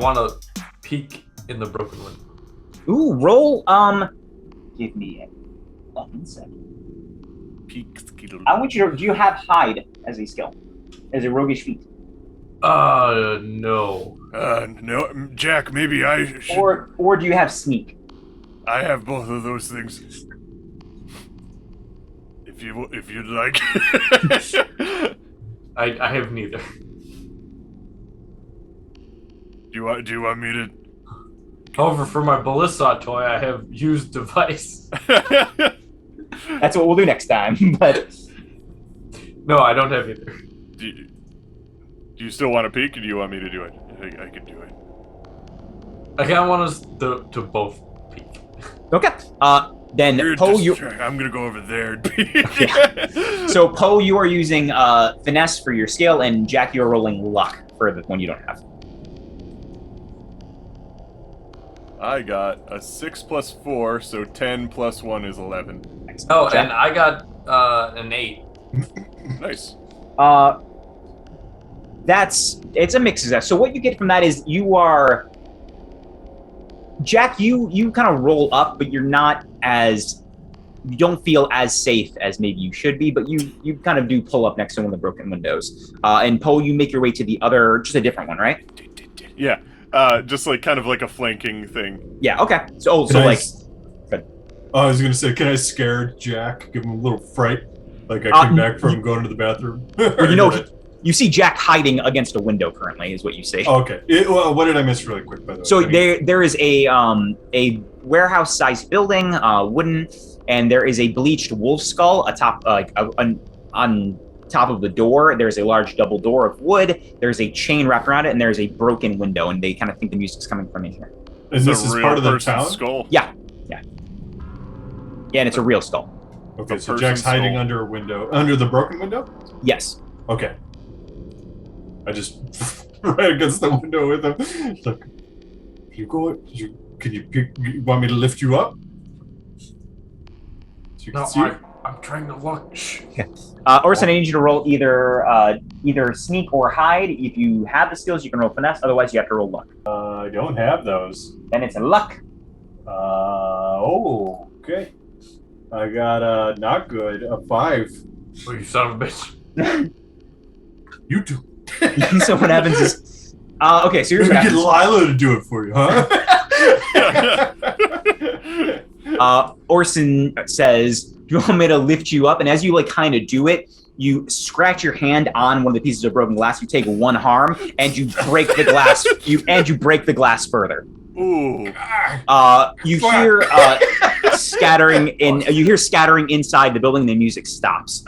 want to peek in the broken window. Ooh, roll. Give me one second. Peak skill. I want you to. Do you have hide as a skill, as a roguish feat? No. No, Jack. Maybe I should. Or do you have sneak? I have both of those things. If you'd like. I have neither. Do you want me to? However, for my ballista toy, I have used device. That's what we'll do next time. But no, I don't have either. Do you still want to peek, or do you want me to do it? I can do it. Uh, I kind of want us to both peek. Okay. Then Poe, I'm gonna go over there and peek. Yeah. So Poe, you are using finesse for your skill, and Jack, you are rolling luck for the one you don't have. I got a 6 + 4, so 10 + 1 is 11. Oh, Jack? and I got an 8. Nice. It's a mixed success. So what you get from that is you are Jack, you kind of roll up, but you don't feel as safe as maybe you should be, but you kind of do pull up next to one of the broken windows. And Poe, you make your way to the other, just a different one, right? Yeah. Just like kind of like a flanking thing. Yeah, okay. So Good. I was gonna say, can I scare Jack? Give him a little fright? Like I came back from going to the bathroom? Well, you see Jack hiding against a window currently, is what you see. Oh, okay. What did I miss really quick, by the way? So there is a warehouse-sized building, wooden, and there is a bleached wolf skull atop, on top of the door. There's a large double door of wood. There's a chain wrapped around it, and there's a broken window, and they kind of think the music's coming from in here. And this is part of the town? Skull? Yeah, and it's a real skull. Okay, so Jack's hiding under a window, under the broken window? Yes. Okay. I just right against the window with him. Look, you want me to lift you up? So you can see it? I'm trying to look. Shh. Orson, I need you to roll either sneak or hide. If you have the skills, you can roll finesse. Otherwise, you have to roll luck. I don't have those. Then it's a luck. Okay. I got not good, a 5. Oh, you son of a bitch. You do. So what happens is, okay. So here's what Maybe get happens. Lila to do it for you, huh? Orson says, "Do you want me to lift you up?" And as you kind of do it, you scratch your hand on one of the pieces of broken glass. You take one harm, and you break the glass. You break the glass further. Ooh. You hear scattering inside the building. The music stops.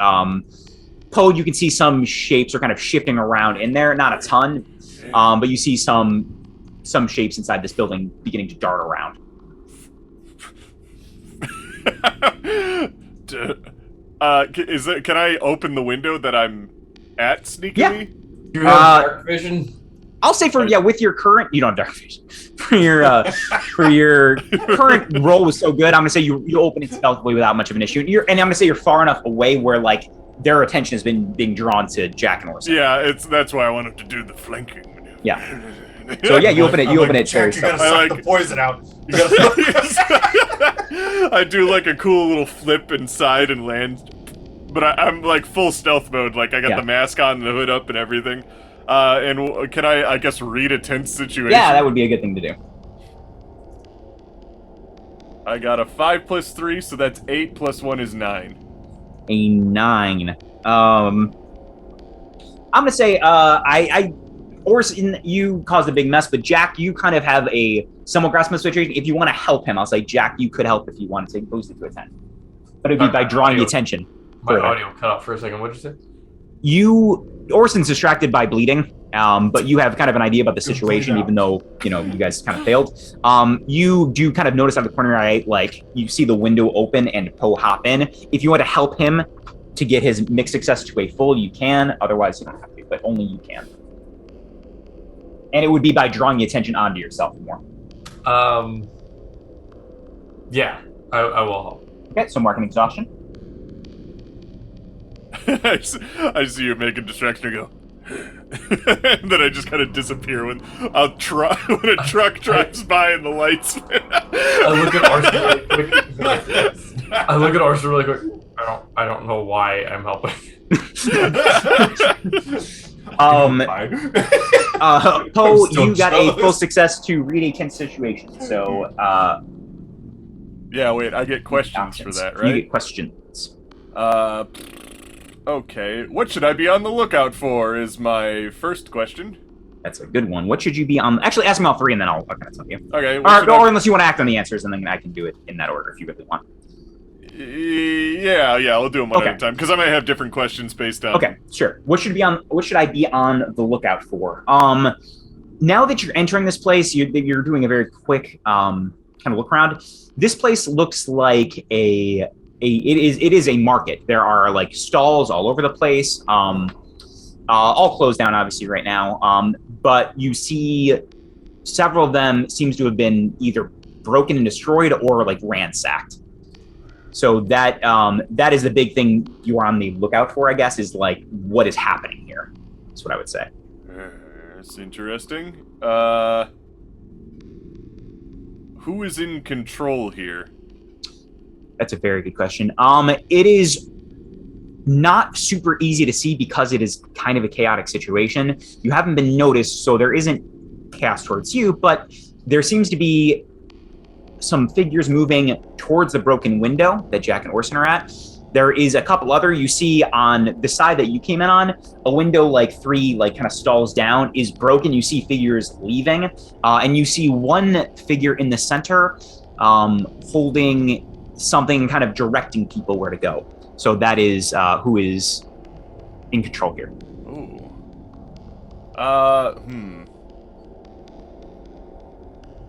Poe, you can see some shapes are kind of shifting around in there. Not a ton, but you see some shapes inside this building beginning to dart around. Can I open the window that I'm at sneakily? Yeah. Do you have dark vision? I'll say with your current, you don't have dark vision. For your current roll was so good, I'm gonna say you open it stealthily without much of an issue. And I'm gonna say you're far enough away where their attention has been being drawn to Jack and Orson. Yeah, that's why I wanted to do the flanking maneuver. Yeah. So yeah, you open it. You open it. Jack, you gotta suck the poison out. You gotta I do like a cool little flip inside and land, but I'm like full stealth mode. Like I got the mask on, the hood up, and everything. And can I guess read a tense situation? Yeah, that would be a good thing to do. I got a 5 + 3, so that's 8 + 1 is 9. A 9. I'm gonna say Orson, you caused a big mess, but Jack, you kind of have a somewhat grasp of the situation. If you want to help him, I'll say Jack, you could help if you wanted to boost it to a 10. But it'd be by drawing the attention. My audio cut off for a second. What did you say? Orson's distracted by bleeding, but you have kind of an idea about the situation, even though, you guys kind of failed. You do kind of notice out of the corner of your eye, you see the window open and Poe hop in. If you want to help him to get his mixed success to a full, you can. Otherwise, you don't have to, but only you can. And it would be by drawing the attention onto yourself more. Yeah, I will help. Okay, so mark an exhaustion. I see you make a distraction and go, And then I just kind of disappear when a truck drives by and the lights. I look at Arson really quick. I don't know why I'm helping. Poe, you got a full success to read a tense situation. So, yeah, wait, I get questions options. for that, right? You get questions. Okay. What should I be on the lookout for is my first question. That's a good one. What should you be on? Actually, ask me all three, and then I'll kind of tell you. Okay. Or unless you want to act on the answers, and then I can do it in that order if you really want. Yeah, we'll do them one at a time because I might have different questions based on. Okay, sure. What should I be on the lookout for? Now that you're entering this place, you're doing a very quick kind of look around. This place looks like it is a market. There are like stalls all over the place. All closed down obviously right now. But you see several of them seems to have been either broken and destroyed or like ransacked. So that is the big thing you are on the lookout for, I guess, is like what is happening here. That's what I would say. That's interesting. Who is in control here? That's a very good question. It is not super easy to see because it is kind of a chaotic situation. You haven't been noticed, so there isn't chaos towards you, but there seems to be some figures moving towards the broken window that Jack and Orson are at. There is a couple other, you see on the side that you came in on, a window like 3 like kind of stalls down is broken. You see figures leaving, and you see one figure in the center holding something, kind of directing people where to go. So that is who is in control here. Ooh.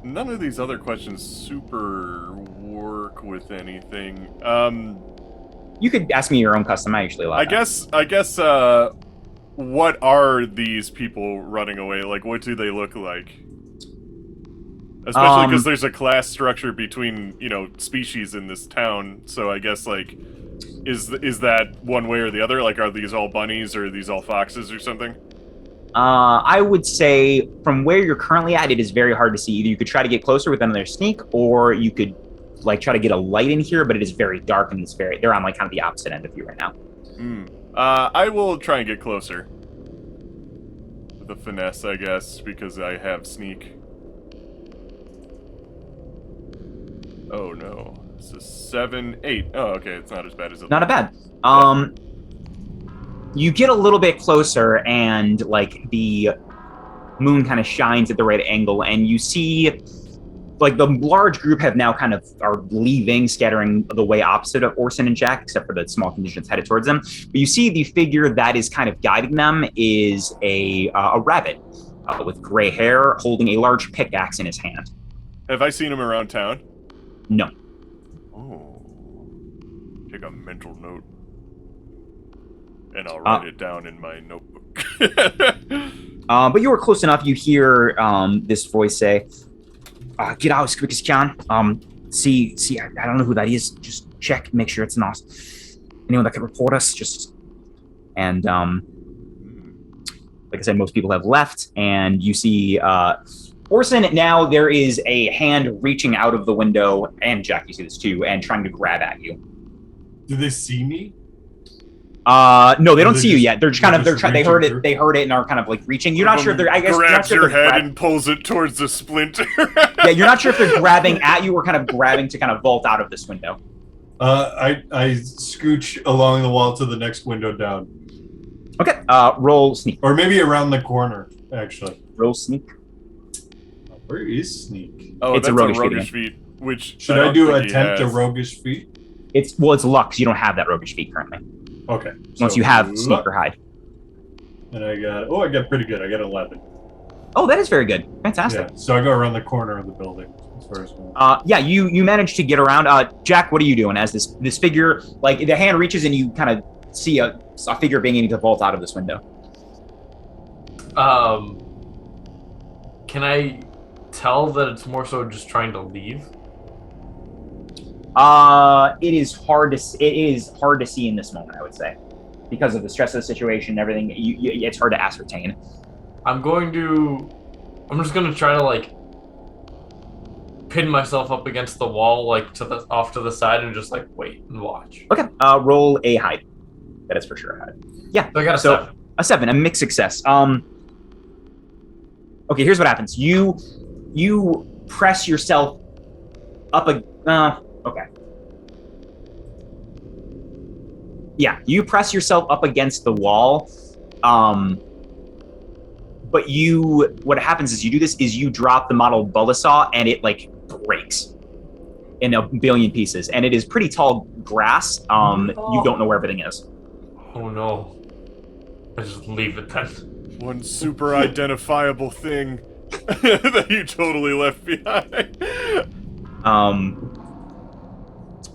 None of these other questions super work with anything. You could ask me your own custom. I usually allow that. I guess, what are these people running away? Like, what do they look like? Especially because there's a class structure between, species in this town, so I guess, like, is that one way or the other? Like, are these all bunnies, or are these all foxes or something? I would say from where you're currently at, it is very hard to see. Either you could try to get closer with another sneak, or you could like try to get a light in here, but it is very dark and they're on like kind of the opposite end of you right now. I will try and get closer. With a finesse, I guess, because I have sneak. Oh no. This is 7, 8. Oh, okay, it's not as bad as it Not a bad. You get a little bit closer, and like the moon kind of shines at the right angle, and you see like the large group have now kind of are leaving, scattering the way opposite of Orson and Jack, except for the small contingents headed towards them. But you see the figure that is kind of guiding them is a rabbit with gray hair, holding a large pickaxe in his hand. Have I seen him around town? No. Oh. Take a mental note. And I'll write it down in my notebook. But you were close enough. You hear this voice say, get out as quick as you can. See, I don't know who that is. Just check, make sure it's not anyone that could report us. And like I said, most people have left, and you see Orson. Now there is a hand reaching out of the window, and Jack, you see this too, and trying to grab at you. Do they see me? No, they don't see you yet. They're just kind of they heard it and are kind of like reaching. You're not sure if they're. I guess grabs your head and pulls it towards the splinter. Yeah, you're not sure if they're grabbing at you or kind of grabbing to kind of vault out of this window. I scooch along the wall to the next window down. Okay. Roll sneak. Or maybe around the corner, actually. Roll sneak. Where is sneak? Oh, It's that's a roguish feat. Which should I do attempt a roguish feat? It's luck, because you don't have that roguish feat currently. Okay. Once you have sneak or hide. And I got pretty good. I got 11. Oh, that is very good. Fantastic. Yeah, so I go around the corner of the building as far as yeah, you managed to get around. Jack, what are you doing as this figure, like the hand reaches and you kind of see a figure being able to vault out of this window? Can I tell that it's more so just trying to leave? It is hard to see in this moment, I would say. because of the stress of the situation and everything, it's hard to ascertain. I'm just gonna try to like pin myself up against the wall, like off to the side, and just like wait and watch. Okay. Roll a hide. That is for sure a hide. Yeah. So I got a 7. A 7, a mixed success. Okay, here's what happens. You press yourself up okay. Yeah, you press yourself up against the wall. But what happens is you drop the model Bulbasaur and it like breaks in a billion pieces. And it is pretty tall grass. You don't know where everything is. Oh no. I just leave it then. One super identifiable thing that you totally left behind.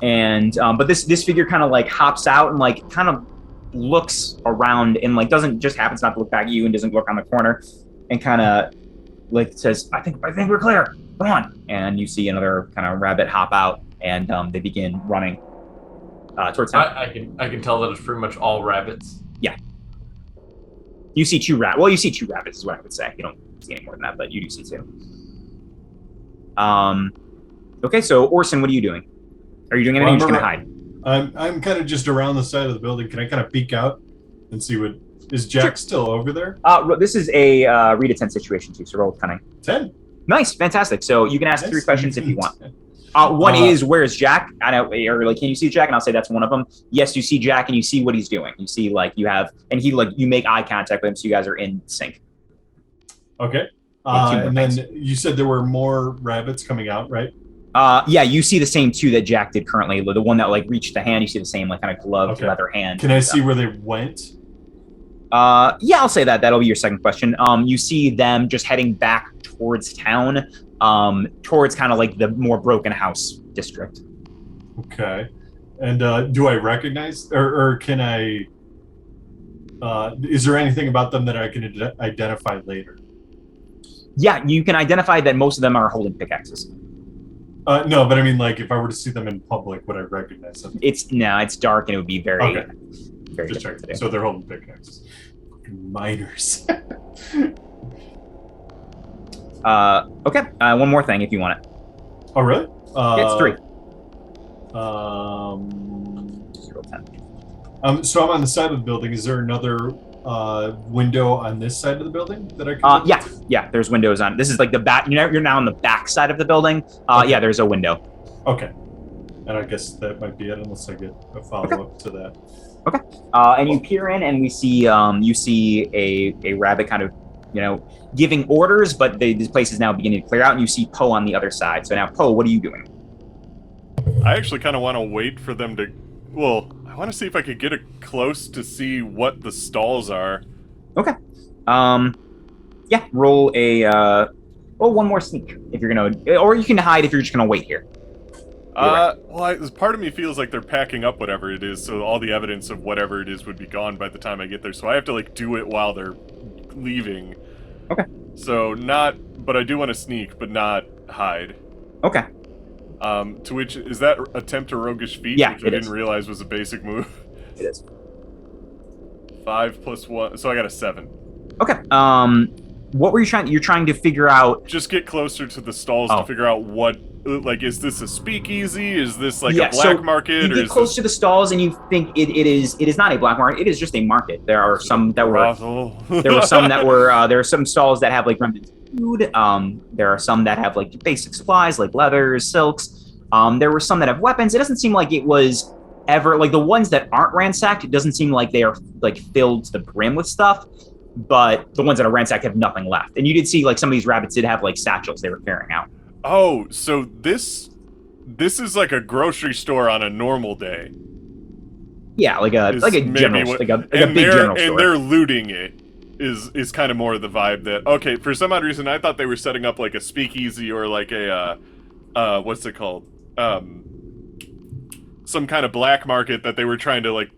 But this figure kind of like hops out and like kind of looks around and like doesn't just happens not to look back at you and doesn't look around the corner and kind of like says, I think we're clear. Come on. And you see another kind of rabbit hop out and they begin running towards town. I can tell that it's pretty much all rabbits. Yeah. You see 2 rabbits. Well, you see 2 rabbits is what I would say. You don't see any more than that, but you do see 2. Okay, so Orson, what are you doing? Are you doing anything? You're just gonna hide. I'm kind of just around the side of the building. Can I kind of peek out and see what is Jack still over there? This is a read a 10 situation too. So roll with cunning. 10. Nice, fantastic. So you can ask 3 questions if you want. One is where's Jack? I know, or like, can you see Jack? And I'll say that's one of them. Yes, you see Jack, and you see what he's doing. You see like you make eye contact with him, so you guys are in sync. Okay. And then you said there were more rabbits coming out, right? Yeah, you see the same 2 that Jack did currently. The one that like reached the hand, you see the same like kind of gloved leather hand. Can I see where they went? Yeah, I'll say that. That'll be your second question. You see them just heading back towards town, towards kind of like the more broken house district. Okay. And do I recognize, or can I, is there anything about them that I can identify later? Yeah, you can identify that most of them are holding pickaxes. No, but I mean, like, if I were to see them in public, would I recognize them? It's dark and it would be very, very just different to do. So they're holding pickaxes. Miners. Okay. One more thing if you want it. Oh, really? It's 3. So I'm on the side of the building. Is there another window on this side of the building that I can yeah, there's windows on. This is like the back, you're now on the back side of the building. Okay. Yeah, there's a window. Okay. And I guess that might be it unless I get a follow-up to that. Okay. And you peer in and you see a rabbit kind of, giving orders, but this place is now beginning to clear out and you see Poe on the other side. So now, Poe, what are you doing? I actually kind of want to wait for them to, I want to see if I could get close to see what the stalls are. Okay. Yeah, roll one more sneak if you're gonna, or you can hide if you're just gonna wait here. Part of me feels like they're packing up whatever it is, so all the evidence of whatever it is would be gone by the time I get there. So I have to like do it while they're leaving. Okay. So but I do want to sneak, but not hide. Okay. To which, is that attempt a roguish feat? Yeah, which I didn't realize was a basic move. It is. 5 plus 1, so I got a 7. Okay. What were you trying? You're trying to figure out. Just get closer to the stalls to figure out what. Like, is this a speakeasy? Is this like a black market? You get close to the stalls and you think it is not a black market. It is just a market. There are some that were. There were some that were. There are some stalls that have like remnants of food. There are some that have like basic supplies like leathers, silks. There were some that have weapons. It doesn't seem like it was ever like the ones that aren't ransacked. It doesn't seem like they are like filled to the brim with stuff. But the ones that are ransacked have nothing left. And you did see like some of these rabbits did have like satchels they were carrying out. Oh, so this is like a grocery store on a normal day. Yeah, like a general, like a big general store. And they're looting it. Is kind of more of the vibe that, okay, for some odd reason I thought they were setting up like a speakeasy or like a what's it called? Some kind of black market that they were trying to like,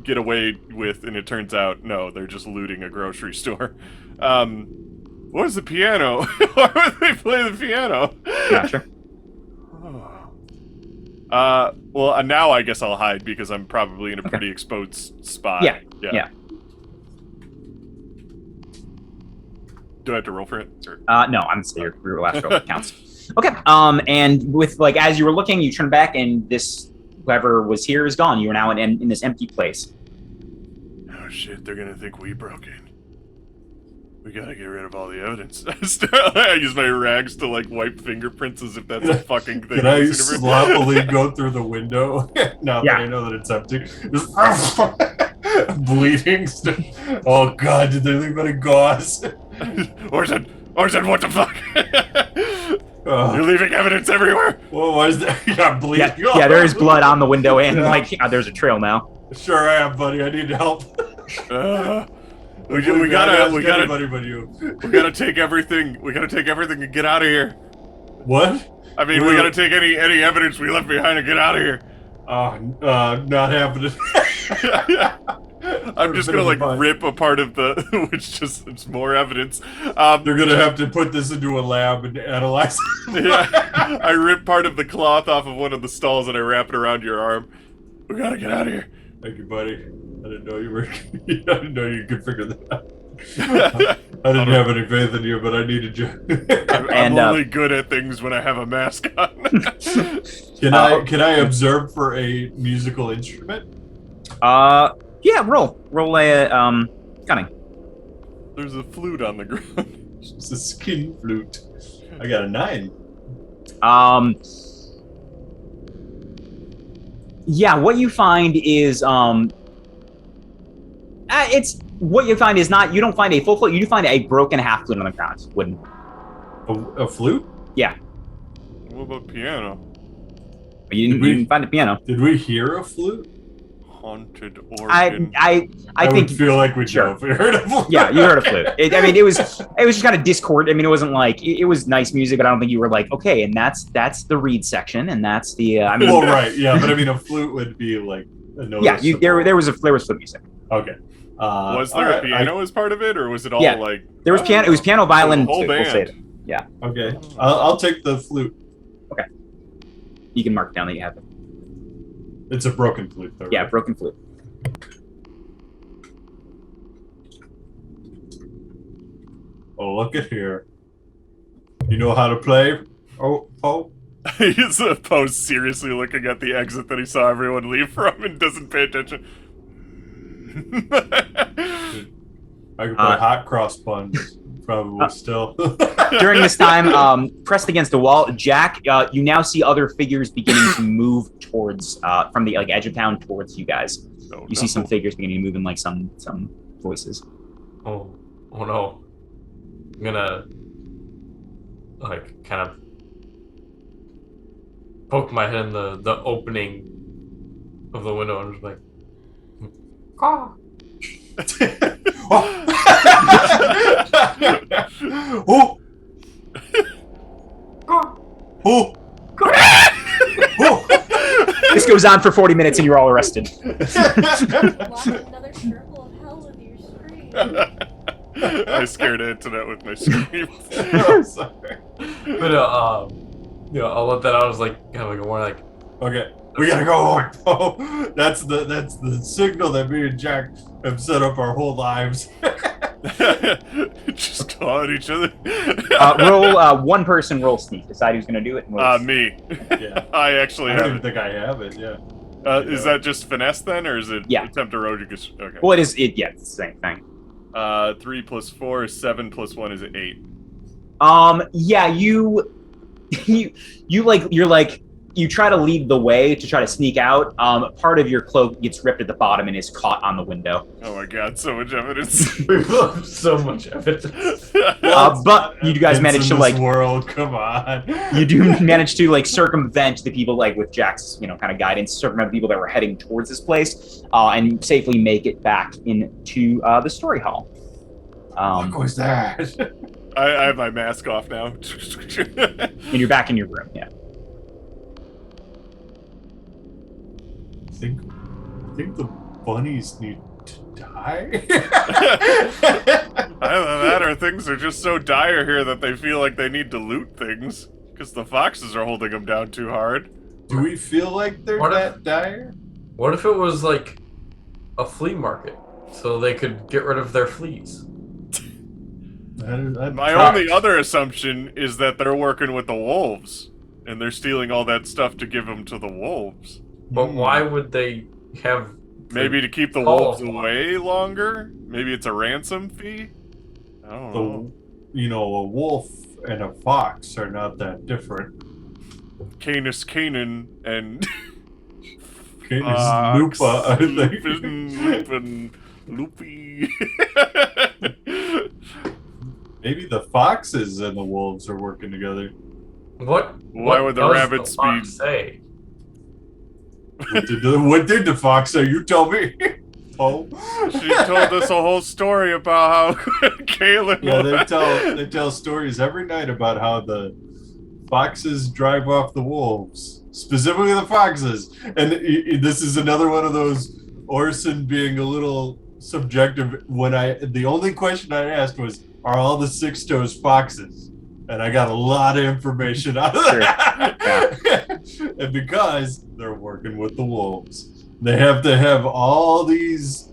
get away with, and it turns out no, they're just looting a grocery store. What was the piano? Why would they play the piano? Gotcha. Well, now I guess I'll hide because I'm probably in a pretty exposed spot. Yeah. Do I have to roll for it? Or? No, I'm your last roll counts. Okay. And with like as you were looking, you turn back, and this whoever was here is gone. You are now in this empty place. Oh shit! They're gonna think we broke in. We gotta get rid of all the evidence. I use my rags to like wipe fingerprints as if that's a fucking thing. Can I sloppily go through the window now that I know that it's empty? Just bleeding. Oh god, did they leave any gauze? Orson, what the fuck? You're leaving evidence everywhere. Well, why is there? Yeah, bleeding. Yeah, there is blood on the window, and there's a trail now. Sure I am, buddy. I need help. We gotta anybody but you. We gotta take everything. We gotta take everything and get out of here. What? I mean, we gotta take any evidence we left behind and get out of here. Not happening. I'm just gonna like rip a part of the, which it's more evidence. They're gonna have to put this into a lab and analyze it. Yeah, I rip part of the cloth off of one of the stalls and I wrap it around your arm. We gotta get out of here. Thank you, buddy. I didn't know you were. I didn't know you could figure that out. I didn't have any faith in you, but I needed you. I'm only good at things when I have a mask on. Can I observe for a musical instrument? Yeah, roll a cunning. There's a flute on the ground. It's a skin flute. I got a 9. Yeah, what you find is it's what you find is not, you don't find a full flute, you do find a broken half flute on the ground. Wooden. A flute? Yeah. What about piano? You didn't find a piano. Did we hear a flute? Haunted organ. I think would feel like we'd sure. know if we heard a flute. Yeah, you heard a flute. It was just kind of discord. I mean, it wasn't like it was nice music, but I don't think you were like, okay, and that's the reed section, and that's the. I mean, well, right, yeah, but I mean, a flute would be like a noticeable. Yeah, there was flute music. Okay. Was there a piano as part of it, or was it all like? There was piano. It was piano, violin, whole band. We'll say yeah. Okay. I'll take the flute. Okay. You can mark down that you have it. It's a broken flute, though. Yeah, right? broken flute. Oh, look at here. You know how to play? Oh. He's Poe's seriously looking at the exit that he saw everyone leave from and doesn't pay attention. I could play hot cross buns. Probably still. During this time, pressed against the wall, Jack, you now see other figures beginning to move towards, from the edge of town towards you guys. You see some figures beginning to move in some voices. Oh no. I'm gonna kind of poke my head in the opening of the window and just like, caw. Oh! Oh! This goes on for 40 minutes and you're all arrested. Lost another circle of hell with your scream. I scared Antoinette with my screams. I'm sorry. But I'll let that out as like kind of like a warning, like, okay, we gotta go. Oh, that's the signal that me and Jack have set up our whole lives. Just calling each other. Roll one person. Roll sneak. Decide who's gonna do it. Me. Yeah. I actually I don't have even it. think I have it. Yeah. Is that just finesse then, or is it attempt erotic? Okay. Well, it is. Yeah, it's the same thing. 3 + 4 is 7 + 1 is 8. Yeah, you try to lead the way to try to sneak out. Part of your cloak gets ripped at the bottom and is caught on the window. Oh my god, so much evidence. we've left so much evidence. But you guys manage to world, come on. You do manage to circumvent the people with Jack's kind of guidance, circumvent the people that were heading towards this place, and safely make it back into the story hall. What was that? I have my mask off now. And you're back in your room. Yeah. I think the bunnies need to die. Either that or things are just so dire here that they feel like they need to loot things. Because the foxes are holding them down too hard. Do we feel like they're What if- that dire? What if it was like a flea market, so they could get rid of their fleas? My only other assumption is that they're working with the wolves, and they're stealing all that stuff to give them to the wolves. But why would they have? Maybe to keep the wolves away longer? Maybe it's a ransom fee? I don't know. A wolf and a fox are not that different. Canis Canan and Canis Lupa, I think. Lupin, Loopy. Maybe the foxes and the wolves are working together. What? Why would the does rabbits fox be? say? What did the fox say? You tell me. Oh, She told us a whole story about how Kalen. yeah, they tell stories every night about how the foxes drive off the wolves, specifically the foxes. And this is another one of those Orson being a little subjective. The only question I asked was, "Are all the six-toes foxes?" And I got a lot of information out of that. Sure. And because they're working with the wolves, they have to have all these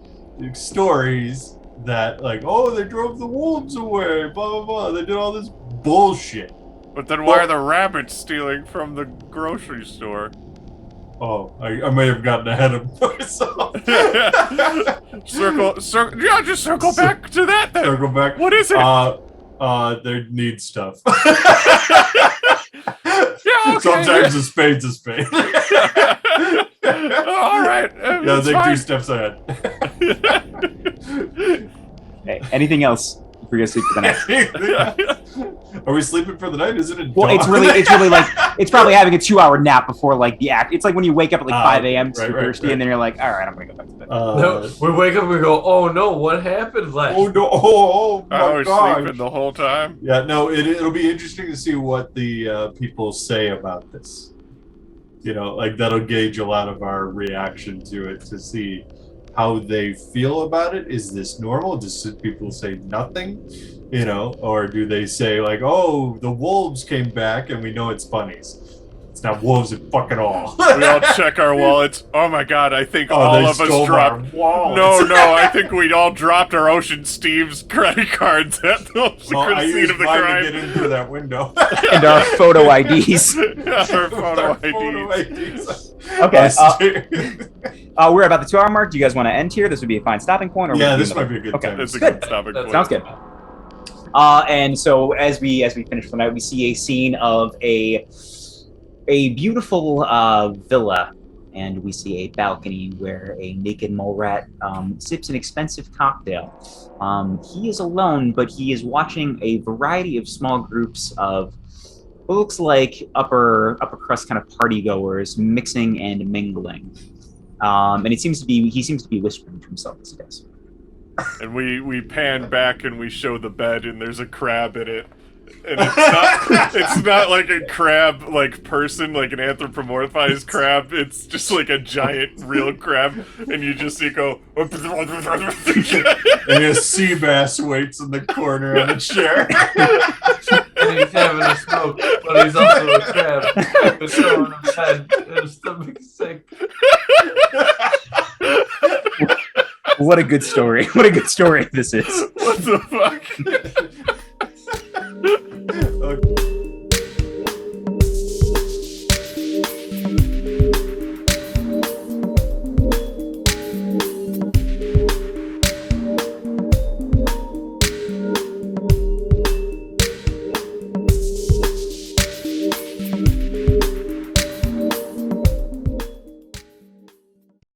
stories that, like, oh, they drove the wolves away, blah, blah, blah. They did all this bullshit. But then why are the rabbits stealing from the grocery store? Oh, I may have gotten ahead of myself. Yeah, just circle back to that then. Circle back. What is it? They need stuff. Yeah, okay. Sometimes a spade's a spade. All right. Yeah, they 2 steps ahead. Hey, anything else before you guys sleep for the night? Are we sleeping for the night? Isn't it? Well, it's really like it's probably having a 2-hour nap before like the act. It's like when you wake up at like 5 a.m. super thirsty, and then you're like, all right, I'm gonna go back to bed. No, we wake up and we go, oh no, what happened last? Oh no! Oh I my was god! sleeping the whole time. Yeah, no, it'll be interesting to see what the people say about this. Like that'll gauge a lot of our reaction to it to see how they feel about it. Is this normal? Just people say nothing, or do they say like, oh, the wolves came back and we know it's bunnies. It's not wolves at fucking all. We all check our wallets. Oh my god, I think all they of us stole dropped. my wallets. No, I think we all dropped our Ocean Steve's credit cards at the Well, I scene used of the mine crime. to get in through that window. And our photo IDs. Our photo Our IDs. Okay. We're about the 2-hour mark. Do you guys want to end here? This would be a fine stopping point. Or Yeah, would this another- might be a good Okay. time. It's a Good. good stopping point. Sounds good. And so as we finish for the night, we see a scene of a beautiful villa, and we see a balcony where a naked mole rat sips an expensive cocktail. He is alone, but he is watching a variety of small groups of what looks like upper crust kind of party goers mixing and mingling. And he seems to be whispering to himself as he does. And we pan back and we show the bed, and there's a crab in it. And it's not like a crab like person, like an anthropomorphized crab. It's just like a giant real crab, and you just see go. And a sea bass waits in the corner of the chair. And he's having a smoke, but he's also a crab. He's throwing his head and his stomach's sick. What a good story. What a good story this is. What the fuck?